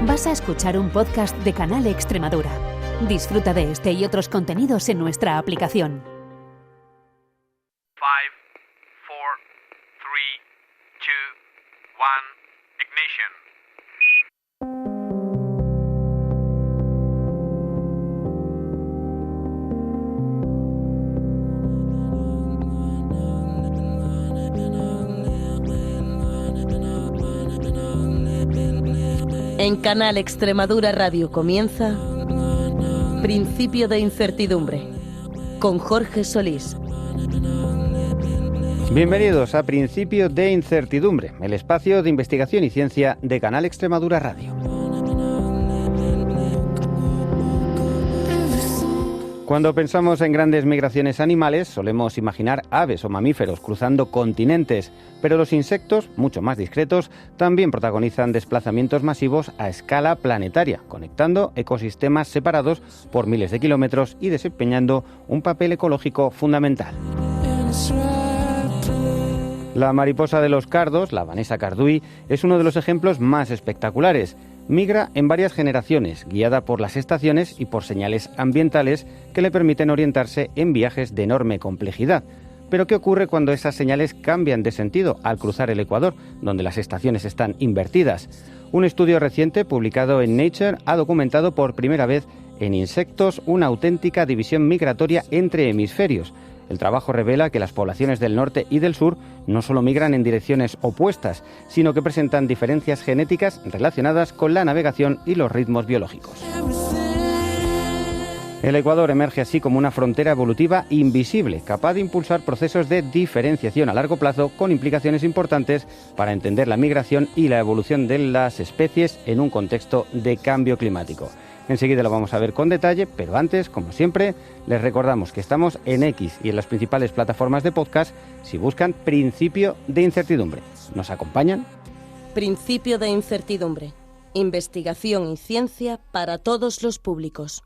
Vas a escuchar un podcast de Canal Extremadura. Disfruta de este y otros contenidos en nuestra aplicación. 5, 4, 3, 2, 1, ignition. En Canal Extremadura Radio comienza Principio de Incertidumbre, con Jorge Solís. Bienvenidos a Principio de Incertidumbre, el espacio de investigación y ciencia de Canal Extremadura Radio. Cuando pensamos en grandes migraciones animales, solemos imaginar aves o mamíferos cruzando continentes, pero los insectos, mucho más discretos, también protagonizan desplazamientos masivos a escala planetaria, conectando ecosistemas separados por miles de kilómetros y desempeñando un papel ecológico fundamental. La mariposa de los cardos, la Vanessa cardui, es uno de los ejemplos más espectaculares. Migra en varias generaciones, guiada por las estaciones y por señales ambientales que le permiten orientarse en viajes de enorme complejidad. Pero ¿qué ocurre cuando esas señales cambian de sentido al cruzar el Ecuador, donde las estaciones están invertidas? Un estudio reciente publicado en Nature ha documentado por primera vez en insectos una auténtica división migratoria entre hemisferios. El trabajo revela que las poblaciones del norte y del sur no solo migran en direcciones opuestas, sino que presentan diferencias genéticas relacionadas con la navegación y los ritmos biológicos. El Ecuador emerge así como una frontera evolutiva invisible, capaz de impulsar procesos de diferenciación a largo plazo con implicaciones importantes para entender la migración y la evolución de las especies en un contexto de cambio climático. Enseguida lo vamos a ver con detalle, pero antes, como siempre, les recordamos que estamos en X y en las principales plataformas de podcast si buscan Principio de Incertidumbre. ¿Nos acompañan? Principio de Incertidumbre. Investigación y ciencia para todos los públicos.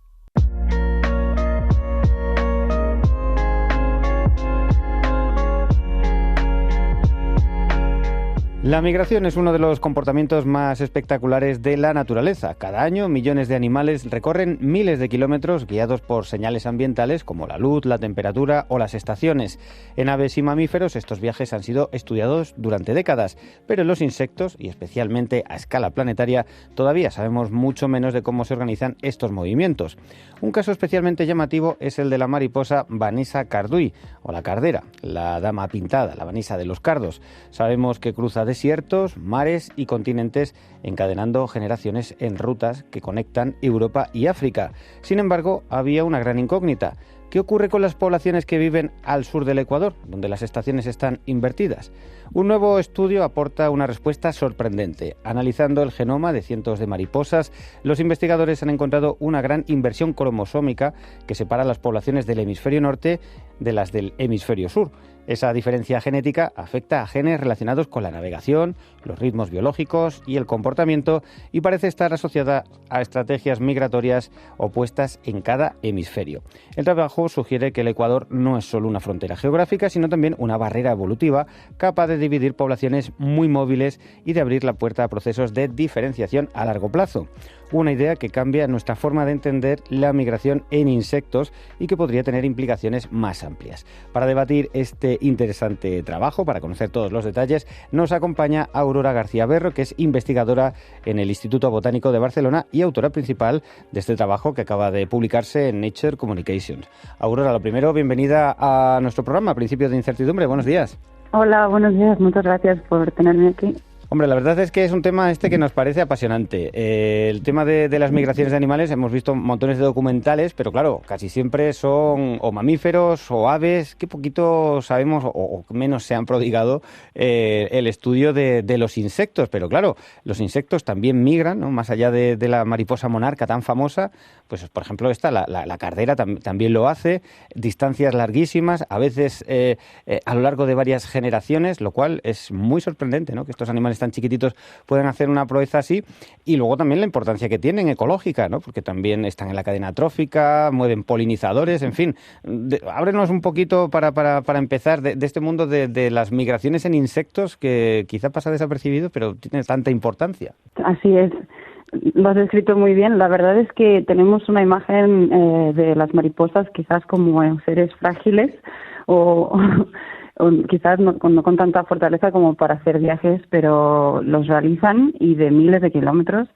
La migración es uno de los comportamientos más espectaculares de la naturaleza. Cada año, millones de animales recorren miles de kilómetros guiados por señales ambientales como la luz, la temperatura o las estaciones. En aves y mamíferos, estos viajes han sido estudiados durante décadas, pero en los insectos, y especialmente a escala planetaria, todavía sabemos mucho menos de cómo se organizan estos movimientos. Un caso especialmente llamativo es el de la mariposa Vanessa cardui, o la cardera, la dama pintada, la Vanessa de los cardos. Sabemos que cruza desiertos, mares y continentes, encadenando generaciones en rutas que conectan Europa y África. Sin embargo, había una gran incógnita. ¿Qué ocurre con las poblaciones que viven al sur del Ecuador, donde las estaciones están invertidas? Un nuevo estudio aporta una respuesta sorprendente. Analizando el genoma de cientos de mariposas, los investigadores han encontrado una gran inversión cromosómica que separa las poblaciones del hemisferio norte de las del hemisferio sur. Esa diferencia genética afecta a genes relacionados con la navegación, los ritmos biológicos y el comportamiento y parece estar asociada a estrategias migratorias opuestas en cada hemisferio. El trabajo sugiere que el Ecuador no es solo una frontera geográfica, sino también una barrera evolutiva capaz de dividir poblaciones muy móviles y de abrir la puerta a procesos de diferenciación a largo plazo. Una idea que cambia nuestra forma de entender la migración en insectos y que podría tener implicaciones más amplias. Para debatir este interesante trabajo, para conocer todos los detalles, nos acompaña Aurora García Berro, que es investigadora en el Instituto Botánico de Barcelona y autora principal de este trabajo que acaba de publicarse en Nature Communications. Aurora, lo primero, bienvenida a nuestro programa, Principios de Incertidumbre. Buenos días. Hola, buenos días. Muchas gracias por tenerme aquí. Hombre, la verdad es que es un tema que nos parece apasionante. El tema de las migraciones de animales, hemos visto montones de documentales, pero claro, casi siempre son o mamíferos o aves, que poquito sabemos o menos se han prodigado el estudio de los insectos. Pero claro, los insectos también migran, ¿no? Más allá de la mariposa monarca tan famosa, pues por ejemplo la cardera también lo hace, distancias larguísimas, a veces a lo largo de varias generaciones, lo cual es muy sorprendente, ¿no? Que estos animales tan chiquititos puedan hacer una proeza así, y luego también la importancia que tienen ecológica, ¿no? Porque también están en la cadena trófica, mueven polinizadores, en fin. Ábrenos un poquito para empezar de este mundo de las migraciones en insectos, que quizá pasa desapercibido, pero tiene tanta importancia. Así es. Lo has descrito muy bien. La verdad es que tenemos una imagen de las mariposas quizás como seres frágiles o, o quizás no con tanta fortaleza como para hacer viajes, pero los realizan y de miles de kilómetros.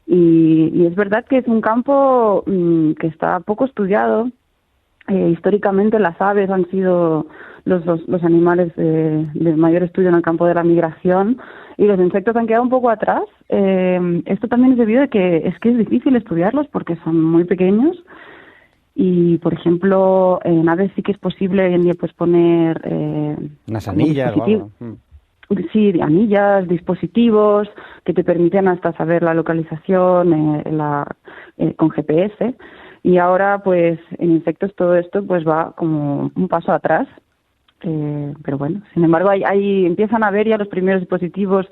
Y es verdad que es un campo que está poco estudiado. Históricamente las aves han sido los animales de mayor estudio en el campo de la migración y los insectos han quedado un poco atrás. Esto también es debido a que es difícil estudiarlos porque son muy pequeños y, por ejemplo, en aves sí que es posible hoy en día pues poner unas anillas o algo. Sí, anillas, dispositivos que te permiten hasta saber la localización con GPS. Y ahora, pues, en insectos todo esto pues va como un paso atrás. Pero bueno, sin embargo, ahí empiezan a ver ya los primeros dispositivos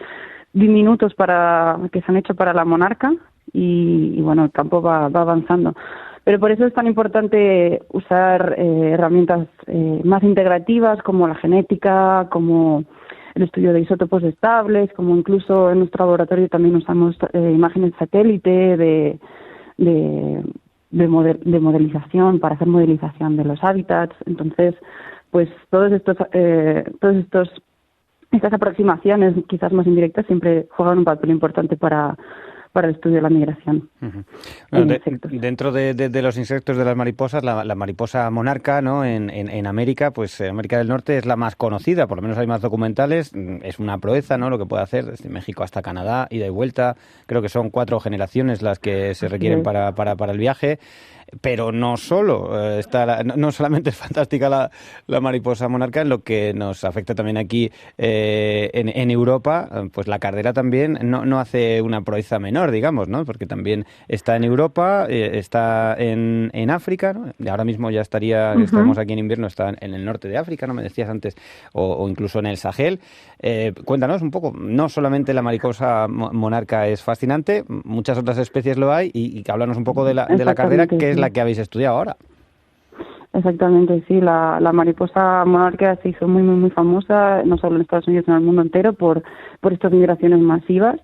diminutos que se han hecho para la monarca y bueno, el campo va avanzando. Pero por eso es tan importante usar herramientas más integrativas como la genética, como el estudio de isótopos estables, como incluso en nuestro laboratorio también usamos imágenes satélite de modelización para hacer modelización de los hábitats. Entonces, pues estas aproximaciones quizás más indirectas siempre juegan un papel importante para el estudio de la migración. Uh-huh. Bueno, dentro de los insectos de las mariposas, la mariposa monarca, ¿no? En América, pues América del Norte es la más conocida, por lo menos hay más documentales, es una proeza, ¿no? Lo que puede hacer desde México hasta Canadá, ida y vuelta, creo que son 4 generaciones las que se requieren para el viaje. Pero no solo no solamente es fantástica la mariposa monarca, en lo que nos afecta también aquí en Europa, pues la cardera también no hace una proeza menor, digamos, ¿no? Porque también está en Europa, está en África, ¿no? Ahora mismo ya estamos aquí en invierno, está en el norte de África, ¿no? Me decías antes, o incluso en el Sahel. Cuéntanos un poco, no solamente la mariposa monarca es fascinante, muchas otras especies lo hay, y háblanos un poco de la cardera, que es la que habéis estudiado ahora. Exactamente, sí. La mariposa monarca se hizo muy, muy, muy famosa, no solo en Estados Unidos, sino en el mundo entero, por estas migraciones masivas.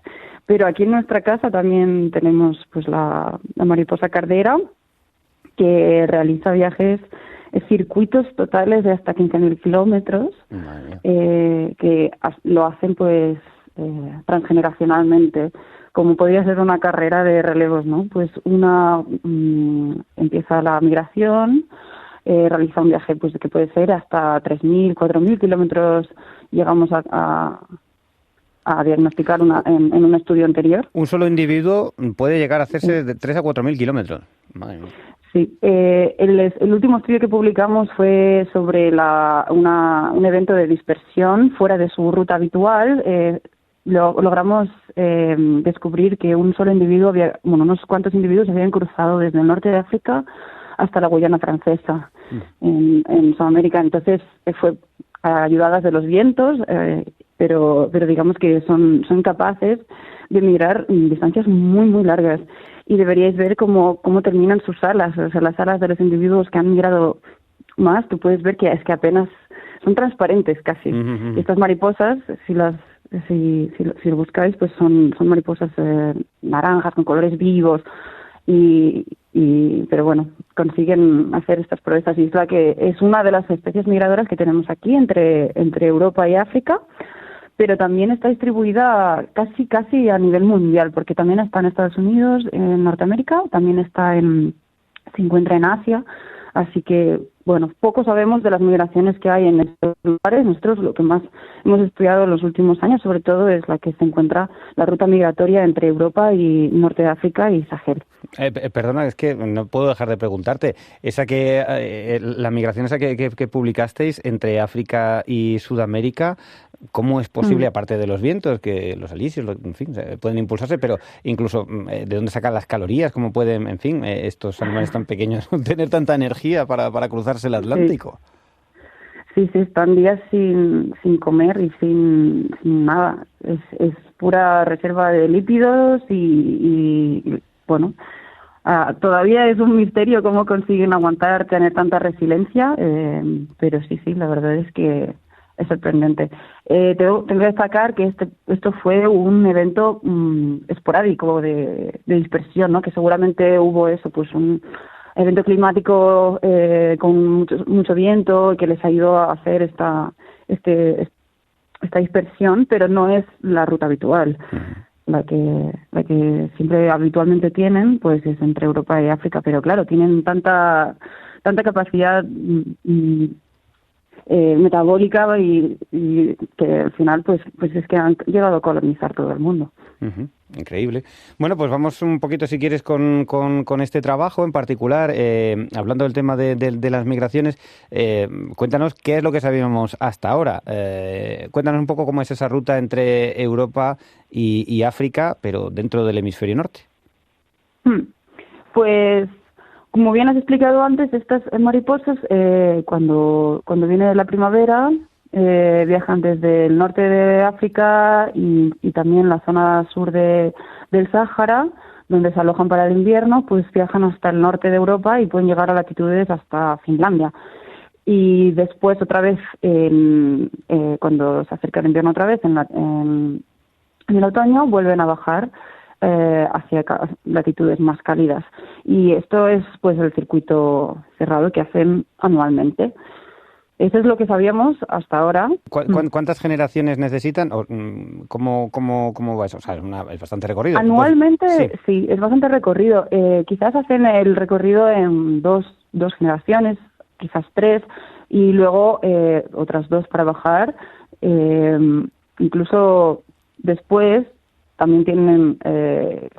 Pero aquí en nuestra casa también tenemos pues la mariposa cardera, que realiza viajes, circuitos totales de hasta 15.000 kilómetros, que lo hacen pues transgeneracionalmente, como podría ser una carrera de relevos, ¿no? Pues empieza la migración, realiza un viaje pues que puede ser hasta 3.000, 4.000 kilómetros, llegamos a diagnosticar en un estudio anterior. Un solo individuo puede llegar a hacerse de 3 a 4.000 kilómetros. Madre mía. Sí, el último estudio que publicamos fue sobre un evento de dispersión fuera de su ruta habitual. Logramos descubrir que un solo individuo unos cuantos individuos habían cruzado desde el norte de África hasta la Guyana Francesa, en Sudamérica. Entonces fue ayudadas de los vientos, pero digamos que son capaces de migrar distancias muy, muy largas. Y deberíais ver cómo terminan sus alas, o sea, las alas de los individuos que han migrado más. Tú puedes ver que apenas son transparentes casi. Uh-huh. Y estas mariposas, si lo buscáis, pues son mariposas naranjas con colores vivos pero bueno, consiguen hacer estas proezas, y es una de las especies migradoras que tenemos aquí entre Europa y África, pero también está distribuida casi a nivel mundial, porque también está en Estados Unidos, en Norteamérica, también se encuentra en Asia. Así que, bueno, poco sabemos de las migraciones que hay en estos lugares. Nosotros lo que más hemos estudiado en los últimos años, sobre todo, es la que se encuentra la ruta migratoria entre Europa y Norte de África y Sahel. Perdona, es que no puedo dejar de preguntarte. La migración esa que publicasteis entre África y Sudamérica, ¿cómo es posible, aparte de los vientos, que los alisios, en fin, pueden impulsarse, pero incluso de dónde sacan las calorías, cómo pueden, en fin, estos animales tan pequeños tener tanta energía para cruzarse el Atlántico? Sí, están días sin comer y sin nada. Es pura reserva de lípidos y bueno, todavía es un misterio cómo consiguen tener tanta resiliencia, pero sí, la verdad es que es sorprendente. Tengo que destacar que esto fue un evento esporádico de dispersión, ¿no? Que seguramente hubo eso, pues un evento climático con mucho viento que les ayudó a hacer esta dispersión, pero no es la ruta habitual. La que siempre habitualmente tienen, pues es entre Europa y África, pero claro, tienen tanta capacidad metabólica y que al final pues es que han llegado a colonizar todo el mundo. Increíble. Bueno, pues vamos un poquito, si quieres, con este trabajo en particular, hablando del tema de las migraciones. Cuéntanos qué es lo que sabíamos hasta ahora. Cuéntanos un poco cómo es esa ruta entre Europa y África, pero dentro del hemisferio norte. Pues, como bien has explicado antes, estas mariposas, cuando viene la primavera, viajan desde el norte de África y también la zona sur del Sáhara, donde se alojan para el invierno, pues viajan hasta el norte de Europa y pueden llegar a latitudes hasta Finlandia. Y después, otra vez, cuando se acerca el invierno otra vez, en el otoño, vuelven a bajar hacia latitudes más cálidas. Y esto es pues el circuito cerrado que hacen anualmente. Eso es lo que sabíamos hasta ahora. ¿Cuántas generaciones necesitan? ¿Cómo va eso? O sea, es bastante recorrido. Anualmente, sí, es bastante recorrido. Quizás hacen el recorrido en dos generaciones, quizás 3, y luego otras 2 para bajar. Incluso después también tienen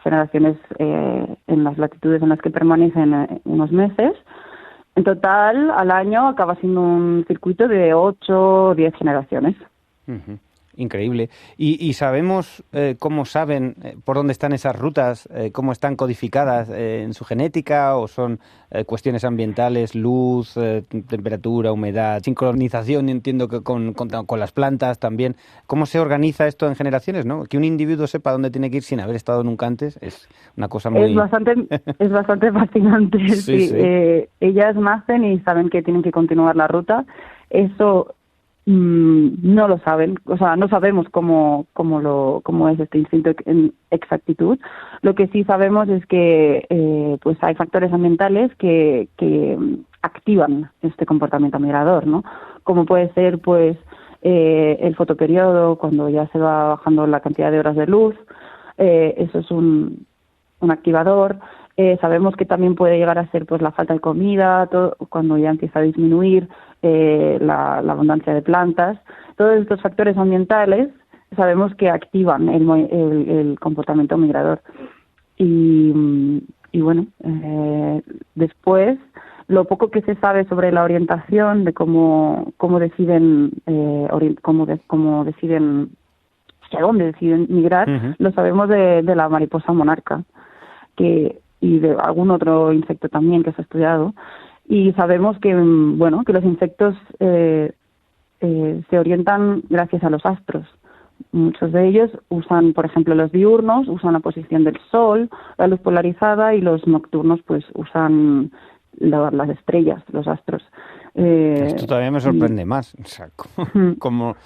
generaciones en las latitudes en las que permanecen unos meses. En total, al año acaba siendo un circuito de 8 o 10 generaciones. Increíble. ¿Y sabemos cómo saben por dónde están esas rutas, cómo están codificadas en su genética, o son cuestiones ambientales, luz, temperatura, humedad, sincronización, entiendo que con las plantas también? ¿Cómo se organiza esto en generaciones, no? Que un individuo sepa dónde tiene que ir sin haber estado nunca antes es una cosa muy... Es bastante fascinante. Sí. Ellas nacen y saben que tienen que continuar la ruta. Eso no lo saben, o sea, no sabemos cómo es este instinto en exactitud. Lo que sí sabemos es que pues hay factores ambientales que activan este comportamiento migrador, ¿no? Como puede ser pues el fotoperiodo, cuando ya se va bajando la cantidad de horas de luz, eso es un activador. Sabemos que también puede llegar a ser pues la falta de comida, cuando ya empieza a disminuir la abundancia de plantas. Todos estos factores ambientales sabemos que activan el comportamiento migrador. Y bueno, después, lo poco que se sabe sobre la orientación, de cómo deciden hacia dónde deciden migrar, lo sabemos de la mariposa monarca, y de algún otro insecto también que se ha estudiado, y sabemos que que los insectos se orientan gracias a los astros. Muchos de ellos usan, por ejemplo, los diurnos usan la posición del sol, la luz polarizada, y los nocturnos pues usan las estrellas, los astros. Esto todavía me sorprende más, o sea, como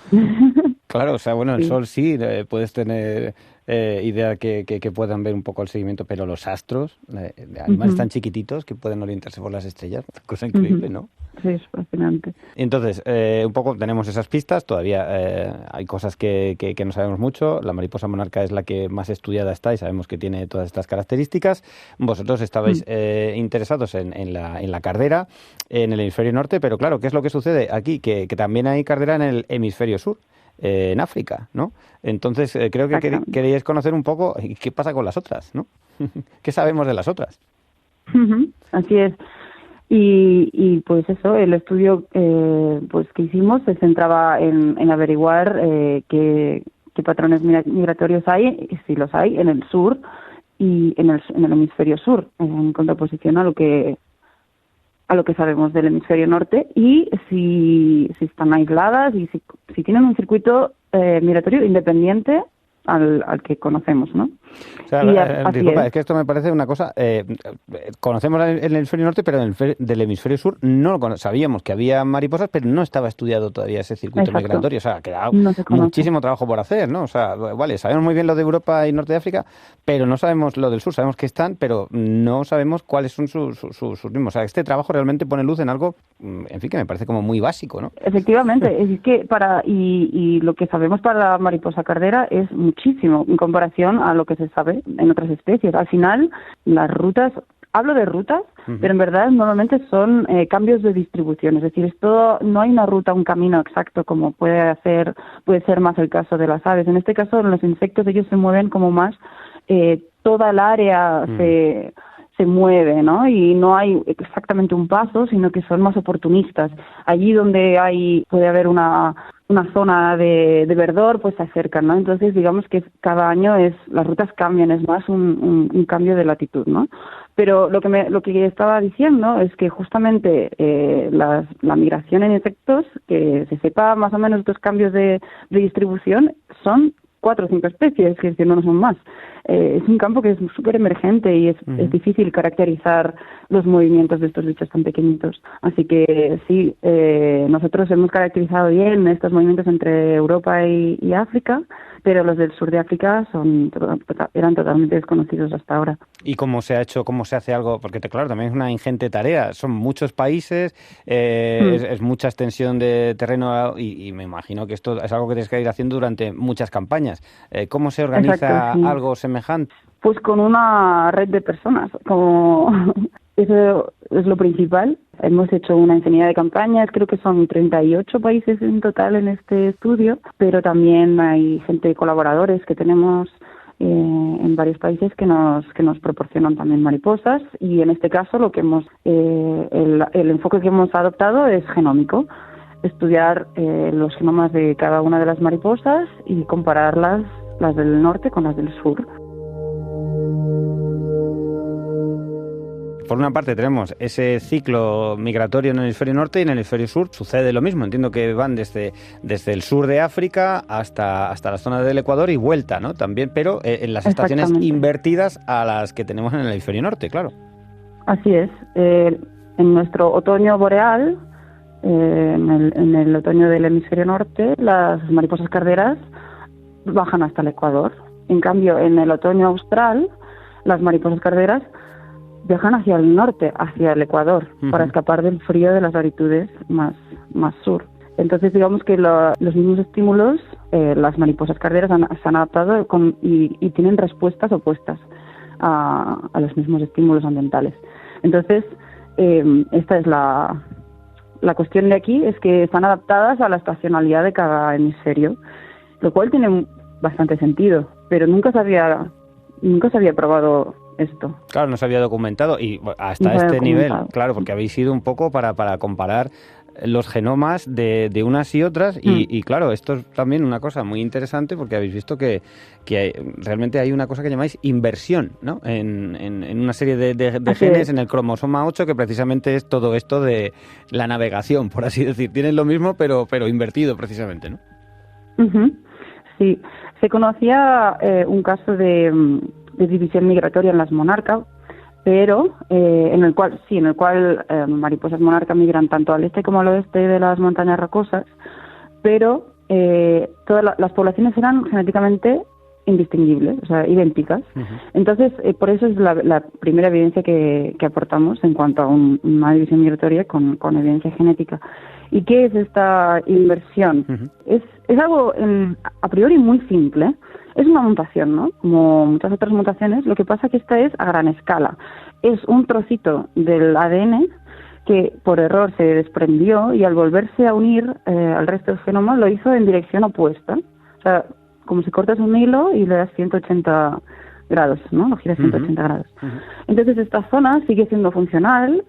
claro, o sea, bueno, el sol sí, puedes tener idea que puedan ver un poco el seguimiento, pero los astros, de animales tan chiquititos que pueden orientarse por las estrellas, cosa increíble, ¿no? Sí, es fascinante. Entonces, un poco tenemos esas pistas, todavía hay cosas que no sabemos mucho. La mariposa monarca es la que más estudiada está y sabemos que tiene todas estas características. Vosotros estabais interesados en la cardera en el hemisferio norte, pero claro, ¿qué es lo que sucede aquí? Que también hay cardera en el hemisferio sur, en África, ¿no? Entonces, creo que queríais conocer un poco qué pasa con las otras, ¿no? ¿Qué sabemos de las otras? Así es. Y pues eso, el estudio pues que hicimos se centraba en averiguar qué patrones migratorios hay, y si los hay, en el sur y en el hemisferio sur, en contraposición a lo que sabemos del hemisferio norte, y si están aisladas y si tienen un circuito migratorio independiente al que conocemos, ¿no? O sea, disculpa, es que esto me parece una cosa... conocemos el hemisferio norte, pero del hemisferio sur no lo sabíamos que había mariposas, pero no estaba estudiado todavía ese circuito migratorio. O sea, queda muchísimo trabajo por hacer, ¿no? O sea, vale, sabemos muy bien lo de Europa y Norte de África, pero no sabemos lo del sur. Sabemos que están, pero no sabemos cuáles son sus ritmos. O sea, este trabajo realmente pone luz en algo, en fin, que me parece como muy básico, ¿no? Efectivamente, es que y lo que sabemos para la mariposa cardera es muchísimo en comparación a lo que se sabe en otras especies. Al final, las rutas, hablo de rutas, pero en verdad normalmente son cambios de distribución. Es decir, esto no hay una ruta, un camino exacto como puede ser más el caso de las aves. En este caso, en los insectos ellos se mueven como más, toda el área se mueve, ¿no? Y no hay exactamente un paso, sino que son más oportunistas. Allí donde puede haber una zona de verdor, pues se acercan, ¿no? Entonces, digamos que cada año las rutas cambian, es más un cambio de latitud, ¿no? Pero lo que estaba diciendo es que justamente la migración en insectos, que se sepa más o menos estos cambios de distribución, son 4 o 5 especies, que es decir, no son más. Es un campo que es súper emergente y es difícil caracterizar los movimientos de estos bichos tan pequeñitos. Así que sí, nosotros hemos caracterizado bien estos movimientos entre Europa y África, pero los del sur de África eran totalmente desconocidos hasta ahora. ¿Y cómo se hace algo? Porque claro, también es una ingente tarea. Son muchos países, es mucha extensión de terreno y me imagino que esto es algo que tienes que ir haciendo durante muchas campañas. ¿Cómo se organiza algo semejante? Pues con una red de personas, eso es lo principal. Hemos hecho una infinidad de campañas, creo que son 38 países en total en este estudio, pero también hay colaboradores que tenemos en varios países que nos proporcionan también mariposas, y en este caso el enfoque que hemos adoptado es genómico, estudiar los genomas de cada una de las mariposas y comparar las del norte con las del sur. Por una parte tenemos ese ciclo migratorio en el hemisferio norte y en el hemisferio sur sucede lo mismo. Entiendo que van desde el sur de África hasta la zona del Ecuador y vuelta, ¿no? También, pero en las estaciones invertidas a las que tenemos en el hemisferio norte, claro. Así es. En nuestro otoño boreal, en el otoño del hemisferio norte, las mariposas carderas bajan hasta el Ecuador. En cambio, en el otoño austral, las mariposas carderas viajan hacia el norte, hacia el Ecuador, para escapar del frío de las latitudes más sur. Entonces, digamos que los mismos estímulos, las mariposas carderas se han adaptado y tienen respuestas opuestas a los mismos estímulos ambientales. Entonces, esta es la cuestión de aquí, es que están adaptadas a la estacionalidad de cada hemisferio, lo cual tiene bastante sentido, pero nunca se había probado esto. Claro, no se había documentado y hasta este nivel, claro, porque habéis ido un poco para comparar los genomas de unas y otras y claro, esto es también una cosa muy interesante porque habéis visto que realmente hay una cosa que llamáis inversión, ¿no? En una serie de genes en el cromosoma 8 que precisamente es todo esto de la navegación, por así decir. Tienen lo mismo pero invertido precisamente, ¿no? Sí, se conocía un caso de división migratoria en las monarcas, pero en el cual mariposas monarca migran tanto al este como al oeste de las montañas rocosas, pero todas las poblaciones eran genéticamente indistinguibles, o sea, idénticas. Entonces, por eso es la primera evidencia que aportamos en cuanto a una división migratoria con evidencia genética. ¿Y qué es esta inversión? Es algo a priori muy simple. Es una mutación, ¿no? Como muchas otras mutaciones, lo que pasa es que esta es a gran escala. Es un trocito del ADN que por error se desprendió y al volverse a unir al resto del genoma lo hizo en dirección opuesta. O sea, como si cortas un hilo y le das 180 grados, ¿no? Lo giras 180 grados. Entonces esta zona sigue siendo funcional,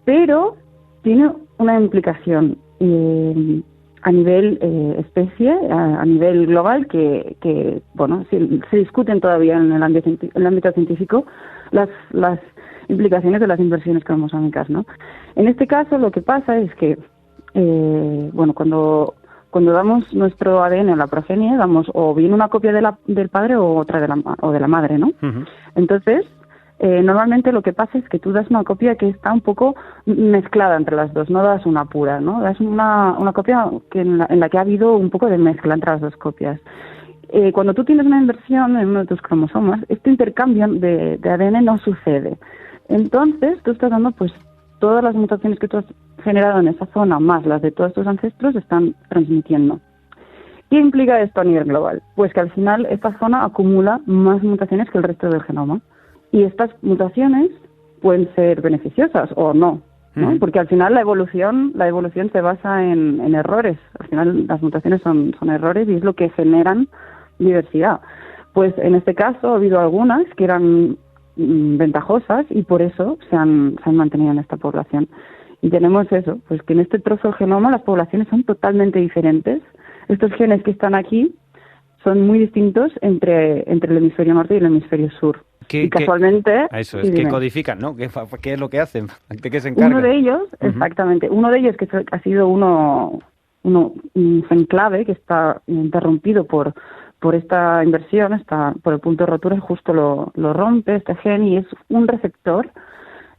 pero tiene una implicación a nivel especie, a nivel global, que bueno, se discuten todavía en el ámbito científico las implicaciones de las inversiones cromosómicas, ¿no? En este caso lo que pasa es que, bueno, cuando cuando damos nuestro ADN a la progenie, damos o bien una copia del padre o otra de la madre, ¿no? Ujú. Entonces, normalmente lo que pasa es que tú das una copia que está un poco mezclada entre las dos, no das una pura, ¿no? Das una copia en la que ha habido un poco de mezcla entre las dos copias. Cuando tú tienes una inversión en uno de tus cromosomas, este intercambio de ADN no sucede. Entonces, tú estás dando, pues, todas las mutaciones que tú has generado en esa zona, más las de todos tus ancestros, se están transmitiendo. ¿Qué implica esto a nivel global? Pues que al final esta zona acumula más mutaciones que el resto del genoma. Y estas mutaciones pueden ser beneficiosas o no, ¿no? Ujú. Porque al final la evolución se basa en errores. Al final las mutaciones son errores y es lo que generan diversidad. Pues en este caso ha habido algunas que eran ventajosas y por eso se han mantenido en esta población. Y tenemos eso, pues que en este trozo del genoma las poblaciones son totalmente diferentes. Estos genes que están aquí son muy distintos entre el hemisferio norte y el hemisferio sur. Y casualmente... Eso sí, es, que dime. codifican, ¿no? ¿Qué es lo que hacen? ¿De qué se encargan? Uno de ellos, Ujú. exactamente, uno de ellos que ha sido un gen clave que está interrumpido por esta inversión, por el punto de rotura, justo lo rompe este gen y es un receptor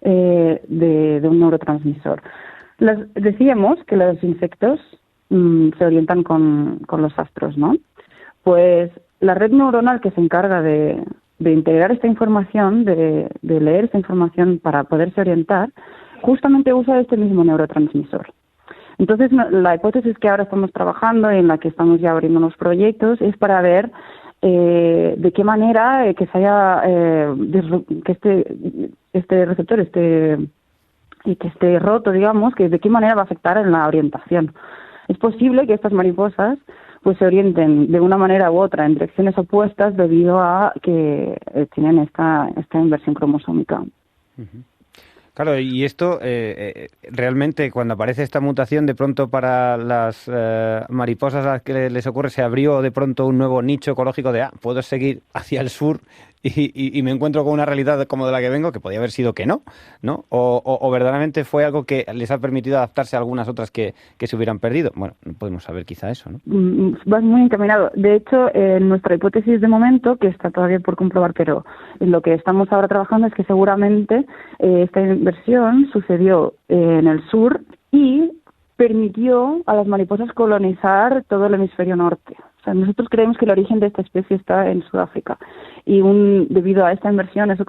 de un neurotransmisor. Decíamos que los insectos se orientan con los astros, ¿no? Pues la red neuronal que se encarga de integrar esta información, de leer esta información para poderse orientar, justamente usa este mismo neurotransmisor. Entonces, la hipótesis que ahora estamos trabajando, en la que estamos ya abriendo unos proyectos, es para ver de qué manera que se haya que este receptor que esté roto, digamos, que de qué manera va a afectar en la orientación. Es posible que estas mariposas pues se orienten de una manera u otra en direcciones opuestas debido a que tienen esta inversión cromosómica. Ujú. Claro, y esto realmente cuando aparece esta mutación, de pronto para las mariposas a las que les ocurre, se abrió de pronto un nuevo nicho ecológico de puedo seguir hacia el sur y me encuentro con una realidad como de la que vengo, que podía haber sido que no, ¿no? O verdaderamente fue algo que les ha permitido adaptarse a algunas otras que se hubieran perdido. Bueno, no podemos saber quizá eso, ¿no? Vas muy encaminado. De hecho, nuestra hipótesis de momento, que está todavía por comprobar, pero en lo que estamos ahora trabajando es que seguramente esta inversión sucedió en el sur y permitió a las mariposas colonizar todo el hemisferio norte. O sea, nosotros creemos que el origen de esta especie está en Sudáfrica y debido a esta inversión eso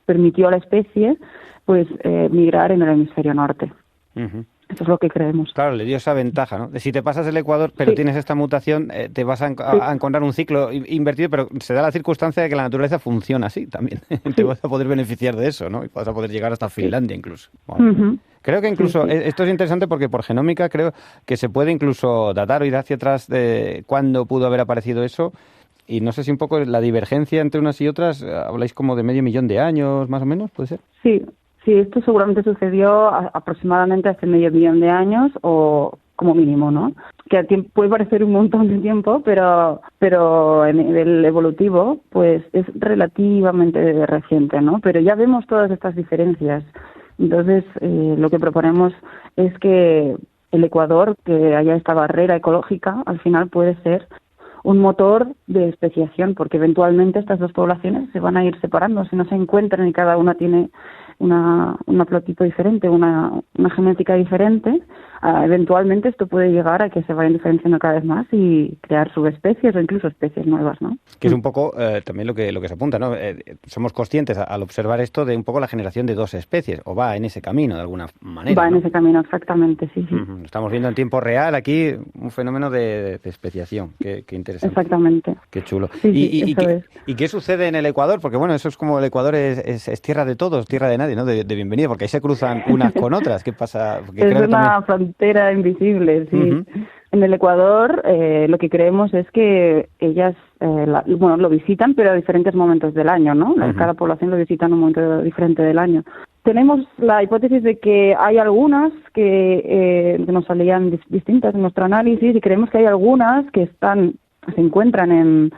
permitió a la especie pues migrar en el hemisferio norte. Uh-huh. Eso es lo que creemos. Claro, le dio esa ventaja, ¿no? Si te pasas el Ecuador, pero Sí. tienes esta mutación, te vas a encontrar un ciclo invertido, pero se da la circunstancia de que la naturaleza funciona así también. Te vas a poder beneficiar de eso, ¿no? Y vas a poder llegar hasta Finlandia incluso. Bueno. Uh-huh. Creo que incluso, Sí, sí. esto es interesante porque por genómica creo que se puede incluso datar o ir hacia atrás de cuándo pudo haber aparecido eso. Y no sé si un poco la divergencia entre unas y otras, habláis como de 500.000 de años, más o menos, ¿puede ser? Sí, esto seguramente sucedió aproximadamente hace 500.000 de años o como mínimo, ¿no? Que a tiempo puede parecer un montón de tiempo, pero en nivel evolutivo, pues es relativamente reciente, ¿no? Pero ya vemos todas estas diferencias. Entonces, lo que proponemos es que el Ecuador, que haya esta barrera ecológica, al final puede ser un motor de especiación, porque eventualmente estas dos poblaciones se van a ir separando, si no se encuentran y cada una tiene un haplotipo diferente, una genética diferente, eventualmente esto puede llegar a que se vayan diferenciando cada vez más y crear subespecies o incluso especies nuevas, ¿no? Que es un poco también lo que se apunta, ¿no? Somos conscientes al observar esto de un poco la generación de dos especies, o va en ese camino de alguna manera. Va ¿no? en ese camino, exactamente, sí. Uh-huh. Estamos viendo en tiempo real aquí un fenómeno de especiación. Qué interesante. Exactamente. Qué chulo. Sí, eso es. ¿Y qué sucede en el Ecuador? Porque bueno, eso es como el Ecuador es tierra de todos, tierra de nadie, ¿no? De bienvenida, porque ahí se cruzan unas con otras. ¿Qué pasa? Porque Es creo que una frontera invisible, sí. Uh-huh. En el Ecuador lo que creemos es que ellas lo visitan, pero a diferentes momentos del año, ¿no? Uh-huh. Cada población lo visita en un momento diferente del año. Tenemos la hipótesis de que hay algunas que nos salían distintas en nuestro análisis y creemos que hay algunas que se encuentran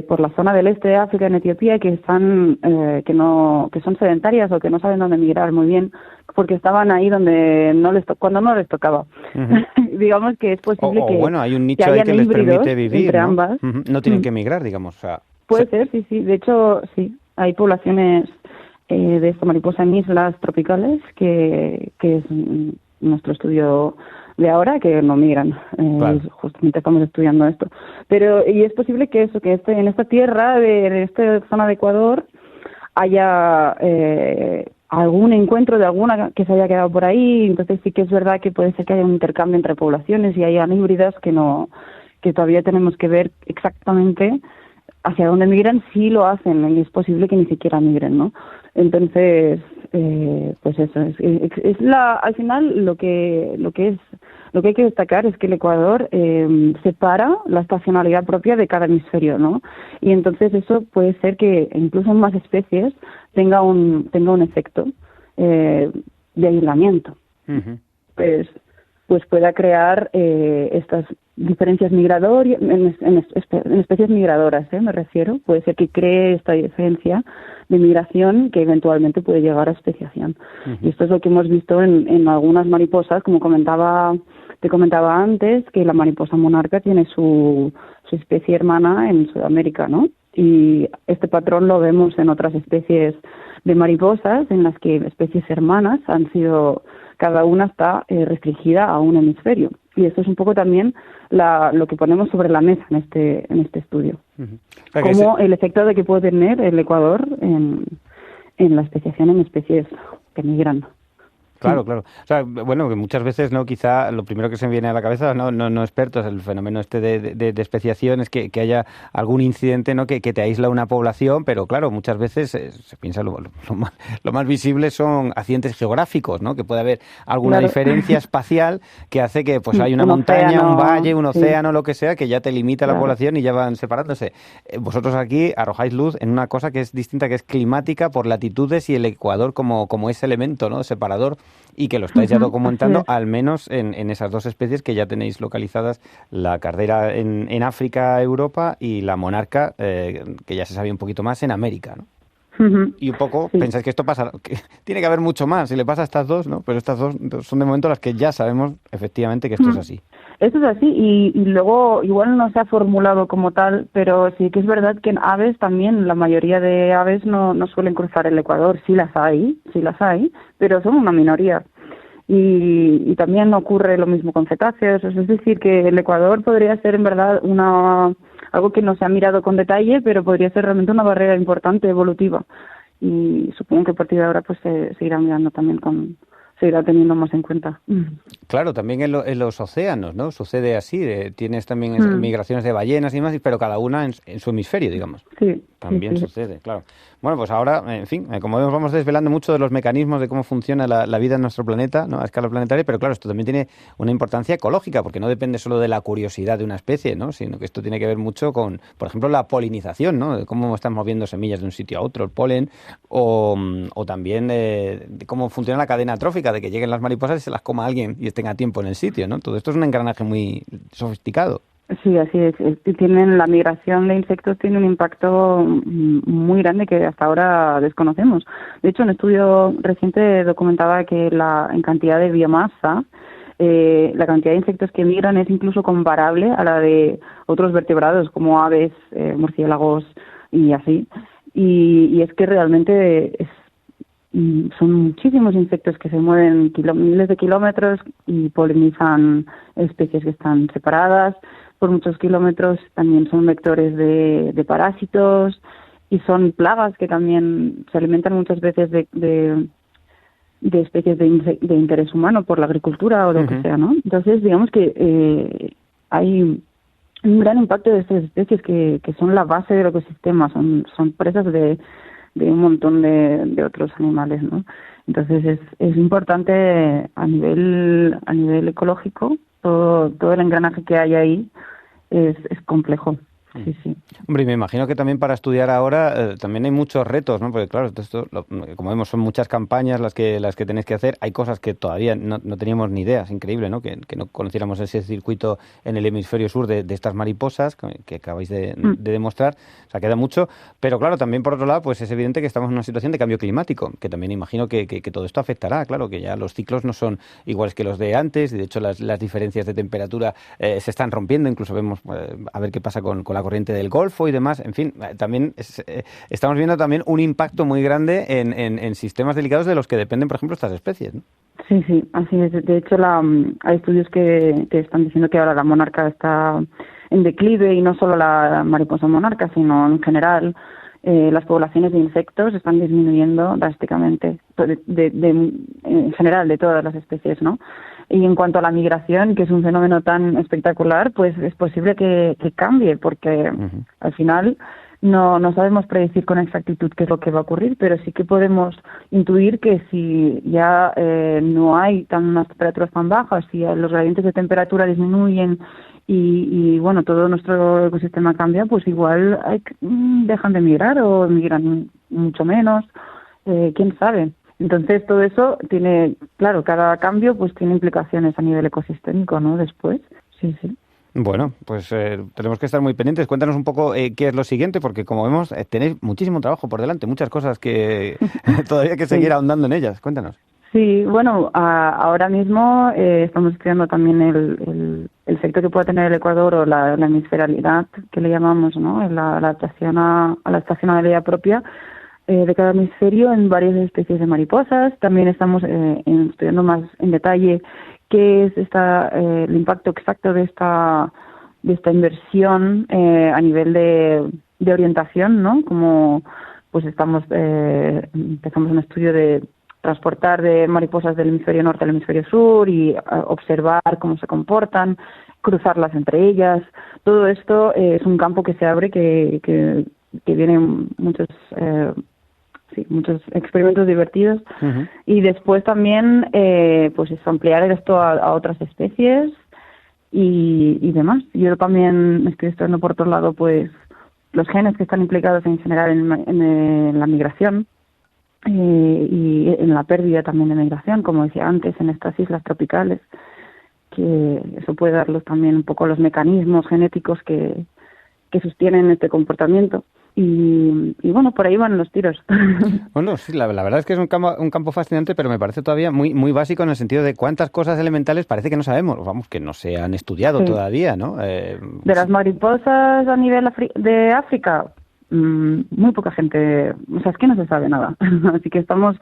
por la zona del este de África, en Etiopía, que están que son sedentarias o que no saben dónde migrar muy bien porque estaban ahí donde cuando no les tocaba. Uh-huh. digamos que es posible que bueno, hay un nicho que ahí hayan que les híbridos permite vivir, entre ¿no? ambas. No tienen que emigrar, digamos. O sea, Puede ser, sí. De hecho, sí. Hay poblaciones de esta mariposa en islas tropicales que es nuestro estudio de ahora, que no migran. Claro. Justamente estamos estudiando esto. Pero, y es posible que en esta tierra, de esta zona de Ecuador, haya algún encuentro de alguna que se haya quedado por ahí. Entonces sí que es verdad que puede ser que haya un intercambio entre poblaciones y hayan híbridas que todavía tenemos que ver exactamente hacia dónde migran. Si lo hacen, y es posible que ni siquiera migren, ¿no? Entonces, pues eso al final lo que hay que destacar es que el Ecuador separa la estacionalidad propia de cada hemisferio, ¿no? Y entonces eso puede ser que incluso en más especies tenga un efecto de aislamiento. uh-huh. Pues pueda crear estas diferencias migratorias en especies migradoras, me refiero. Puede ser que cree esta diferencia de migración que eventualmente puede llegar a especiación. Uh-huh. Y esto es lo que hemos visto en algunas mariposas, como te comentaba antes, que la mariposa monarca tiene su especie hermana en Sudamérica, ¿no? Y este patrón lo vemos en otras especies de mariposas, en las que especies hermanas cada una está restringida a un hemisferio. Y esto es un poco también lo que ponemos sobre la mesa en este estudio. Uh-huh. Como el efecto de que puede tener el Ecuador en la especiación en especies que migran. Claro. O sea, bueno, que muchas veces, ¿no? Quizá lo primero que se me viene a la cabeza, no expertos, el fenómeno de especiación es que haya algún incidente, ¿no? Que te aísla una población, pero claro, muchas veces se piensa lo más visible son accidentes geográficos, ¿no? Que puede haber alguna diferencia espacial que hace que pues hay una montaña, océano, un valle, un océano, lo que sea, que ya te limita la población y ya van separándose. Vosotros aquí arrojáis luz en una cosa que es distinta, que es climática por latitudes y el Ecuador como ese elemento, ¿no? Separador, y que lo estáis ya documentando, al menos en esas dos especies que ya tenéis localizadas, la cardera en África, Europa, y la monarca, que ya se sabía un poquito más, en América, ¿no? Uh-huh. Y un poco pensáis que esto pasa, que tiene que haber mucho más, si le pasa a estas dos, ¿no? Pero estas dos son de momento las que ya sabemos efectivamente que esto es así. Esto es así y luego igual no se ha formulado como tal, pero sí que es verdad que en aves también la mayoría de aves no suelen cruzar el Ecuador. Sí las hay, pero son una minoría. Y también ocurre lo mismo con cetáceos, es decir, que el Ecuador podría ser en verdad algo que no se ha mirado con detalle, pero podría ser realmente una barrera importante evolutiva. Y supongo que a partir de ahora pues se irá mirando también se irá teniendo más en cuenta. Claro, también en los océanos, ¿no? Sucede así, tienes también migraciones de ballenas y demás, pero cada una en su hemisferio, digamos. Sí. También sucede, claro. Bueno, pues ahora, en fin, como vemos, vamos desvelando mucho de los mecanismos de cómo funciona la vida en nuestro planeta, ¿no? A escala planetaria, pero claro, esto también tiene una importancia ecológica, porque no depende solo de la curiosidad de una especie, ¿no? Sino que esto tiene que ver mucho con, por ejemplo, la polinización, ¿no? De cómo están moviendo semillas de un sitio a otro, el polen, o también de cómo funciona la cadena trófica, de que lleguen las mariposas y se las coma alguien y estén a tiempo en el sitio, ¿no? Todo esto es un engranaje muy sofisticado. Sí, así es. La migración de insectos tiene un impacto muy grande que hasta ahora desconocemos. De hecho, un estudio reciente documentaba que en cantidad de biomasa, la cantidad de insectos que migran es incluso comparable a la de otros vertebrados como aves, murciélagos y así. Y es que realmente son muchísimos insectos que se mueven miles de kilómetros y polinizan especies que están separadas por muchos kilómetros. También son vectores de parásitos y son plagas que también se alimentan muchas veces de especies de interés humano por la agricultura o lo que sea, ¿no? Entonces, digamos que hay un gran impacto de estas especies que son la base del ecosistema, son presas de un montón de otros animales, ¿no? Entonces es importante a nivel ecológico, todo el engranaje que hay ahí es complejo. Sí, sí. Hombre, y me imagino que también para estudiar ahora también hay muchos retos, ¿no? Porque claro, como vemos, son muchas campañas las que tenéis que hacer. Hay cosas que todavía no teníamos ni idea. Es increíble, ¿no? Que no conociéramos ese circuito en el hemisferio sur de estas mariposas que acabáis de demostrar. O sea, queda mucho. Pero claro, también por otro lado, pues es evidente que estamos en una situación de cambio climático, que también imagino que todo esto afectará. Claro, que ya los ciclos no son iguales que los de antes. Y de hecho, las diferencias de temperatura se están rompiendo. Incluso vemos a ver qué pasa con la corriente del Golfo y demás. En fin, también estamos viendo también un impacto muy grande en sistemas delicados de los que dependen, por ejemplo, estas especies, ¿no? Sí, sí, así es. De hecho, hay estudios que están diciendo que ahora la monarca está en declive, y no solo la mariposa monarca, sino en general las poblaciones de insectos están disminuyendo drásticamente, en general de todas las especies, ¿no? Y en cuanto a la migración, que es un fenómeno tan espectacular, pues es posible que cambie, porque al final no sabemos predecir con exactitud qué es lo que va a ocurrir, pero sí que podemos intuir que si ya no hay unas temperaturas tan bajas, si los gradientes de temperatura disminuyen y bueno, todo nuestro ecosistema cambia, pues igual dejan de migrar o migran mucho menos, quién sabe. Entonces todo eso tiene, claro, cada cambio pues tiene implicaciones a nivel ecosistémico, ¿no? Después, sí, sí. Bueno, pues tenemos que estar muy pendientes. Cuéntanos un poco qué es lo siguiente, porque como vemos tenéis muchísimo trabajo por delante, muchas cosas que todavía hay que seguir ahondando en ellas. Cuéntanos. Sí, bueno, ahora mismo estamos estudiando también el efecto que puede tener el Ecuador o la hemisferalidad, que le llamamos, ¿no? La adaptación a la estacionalidad propia de cada hemisferio en varias especies de mariposas. También estamos estudiando más en detalle qué es el impacto exacto de esta inversión a nivel de orientación, ¿no? Como pues empezamos un estudio de transportar de mariposas del hemisferio norte al hemisferio sur y observar cómo se comportan, cruzarlas entre ellas. Todo esto es un campo que se abre, que vienen muchos experimentos divertidos. Uh-huh. Y después también pues es ampliar esto a otras especies y demás. Yo también estoy estudiando por otro lado pues los genes que están implicados en general en la migración y en la pérdida también de migración, como decía antes, en estas islas tropicales, que eso puede darlos también un poco los mecanismos genéticos que sostienen este comportamiento. Y bueno, por ahí van los tiros. Bueno, sí, la verdad es que es un campo fascinante, pero me parece todavía muy, muy básico en el sentido de cuántas cosas elementales parece que no sabemos, vamos, que no se han estudiado todavía, ¿no? De las mariposas a nivel de África, muy poca gente, o sea, es que no se sabe nada. Así que estamos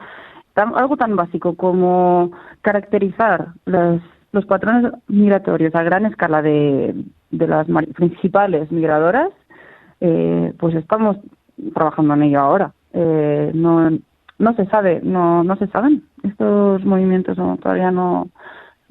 algo tan básico como caracterizar los patrones migratorios a gran escala de las principales migradoras. Pues estamos trabajando en ello ahora. No se sabe, no se saben estos movimientos, todavía no.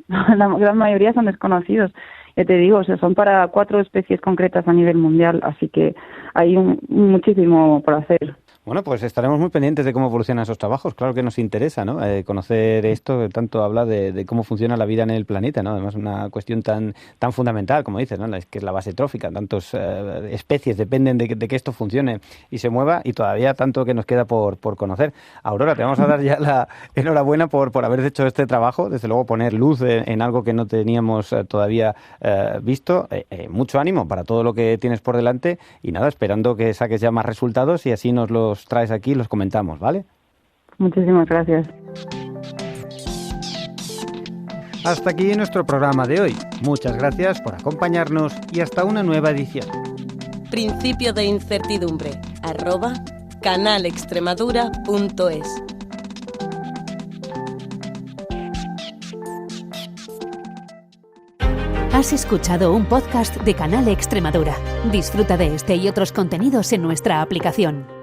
La gran mayoría son desconocidos. Ya te digo, o sea, son para 4 especies concretas a nivel mundial, así que hay muchísimo por hacer. Bueno, pues estaremos muy pendientes de cómo evolucionan esos trabajos. Claro que nos interesa, ¿no? Conocer esto, tanto habla de cómo funciona la vida en el planeta, ¿no? Además, una cuestión tan fundamental, como dices, ¿no? Que es la base trófica. Tantas especies dependen de que esto funcione y se mueva, y todavía tanto que nos queda por conocer. Aurora, te vamos a dar ya la enhorabuena por haber hecho este trabajo. Desde luego, poner luz en algo que no teníamos todavía visto. Mucho ánimo para todo lo que tienes por delante y nada, esperando que saques ya más resultados y así nos los traes aquí y los comentamos, ¿vale? Muchísimas gracias. Hasta aquí nuestro programa de hoy. Muchas gracias por acompañarnos y hasta una nueva edición. Principio de incertidumbre @canalextremadura.es. Has escuchado un podcast de Canal Extremadura. Disfruta de este y otros contenidos en nuestra aplicación.